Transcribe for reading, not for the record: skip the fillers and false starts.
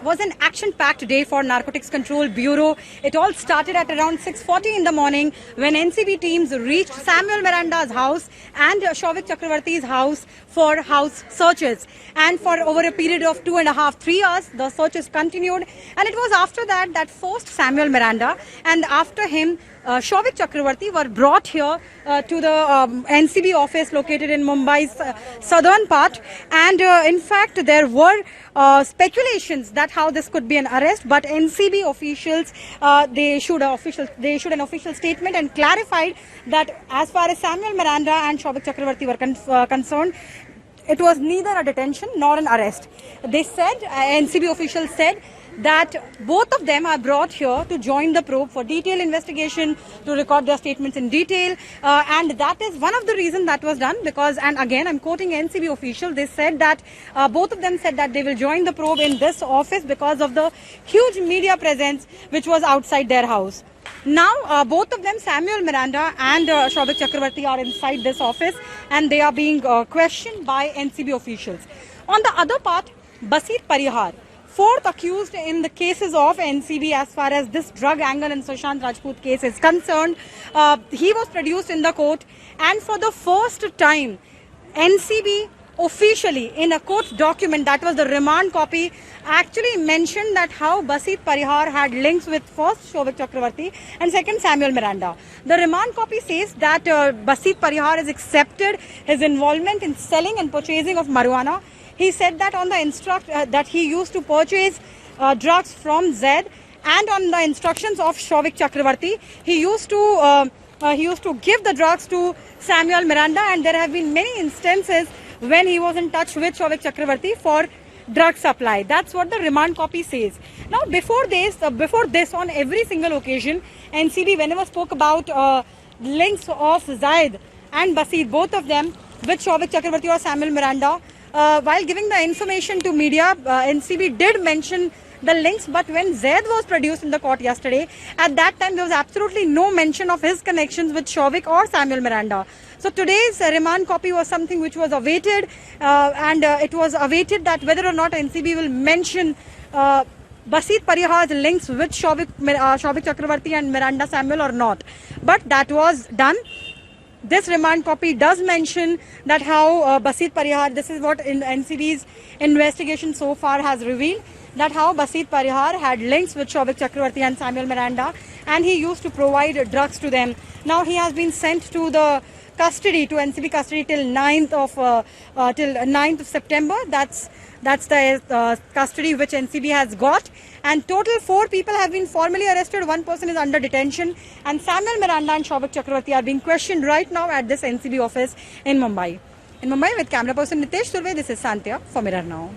was an action-packed day for Narcotics Control Bureau. It all started at around 6:40 in the morning when NCB teams reached Samuel Miranda's house and Shouvik Chakravarti's house for house searches. And for over a period of 2.5 to 3 hours, the searches continued. And it was after that that first Samuel Miranda and after him Shouvik Chakravarti were brought here to the NCB office located in Mumbai's southern part. And in fact, there were speculations that how this could be an arrest, but NCB officials they issued an official statement and clarified that as far as Samuel Miranda and Shouvik Chakravarti were concerned, it was neither a detention nor an arrest. They said, NCB officials said, that both of them are brought here to join the probe for detailed investigation, to record their statements in detail, and that is one of the reasons that was done because, and again I'm quoting NCB officials, they said that both of them said that they will join the probe in this office because of the huge media presence which was outside their house. Now, both of them, Samuel Miranda and Shouvik Chakravarti, are inside this office and they are being questioned by NCB officials. On the other part, Basit Parihar, fourth accused in the cases of NCB as far as this drug angle and Sushant Rajput case is concerned, he was produced in the court, and for the first time, NCB officially in a court document, that was the remand copy, actually mentioned that how Basit Parihar had links with first Shouvik Chakravarti and second Samuel Miranda. The remand copy says that Basit Parihar has accepted his involvement in selling and purchasing of marijuana. He said that on the that he used to purchase drugs from Zaid, and on the instructions of Shouvik Chakravarti, he used to give the drugs to Samuel Miranda, and there have been many instances when he was in touch with Shouvik Chakravarti for drug supply. That's what the remand copy says. Now, before this, on every single occasion, NCB whenever spoke about links of Zaid and Basit, both of them, with Shouvik Chakravarti or Samuel Miranda, while giving the information to media, NCB did mention the links, but when Zaid was produced in the court yesterday, at that time there was absolutely no mention of his connections with Shouvik or Samuel Miranda. So today's remand copy was something which was awaited, and it was awaited that whether or not NCB will mention Basit Parihar's links with Shouvik Chakravarti and Miranda Samuel or not. But that was done. This remand copy does mention that how Basit Parihar, this is what NCB's investigation so far has revealed, that how Basit Parihar had links with Shouvik Chakravarti and Samuel Miranda, and he used to provide drugs to them. Now he has been sent to the custody, to NCB custody till 9th of September. That's the custody which NCB has got. And total 4 people have been formally arrested. 1 person is under detention. And Samuel Miranda and Shouvik Chakravarti are being questioned right now at this NCB office in Mumbai. In Mumbai with camera person Nitesh Surve, this is Santya for Mirror Now.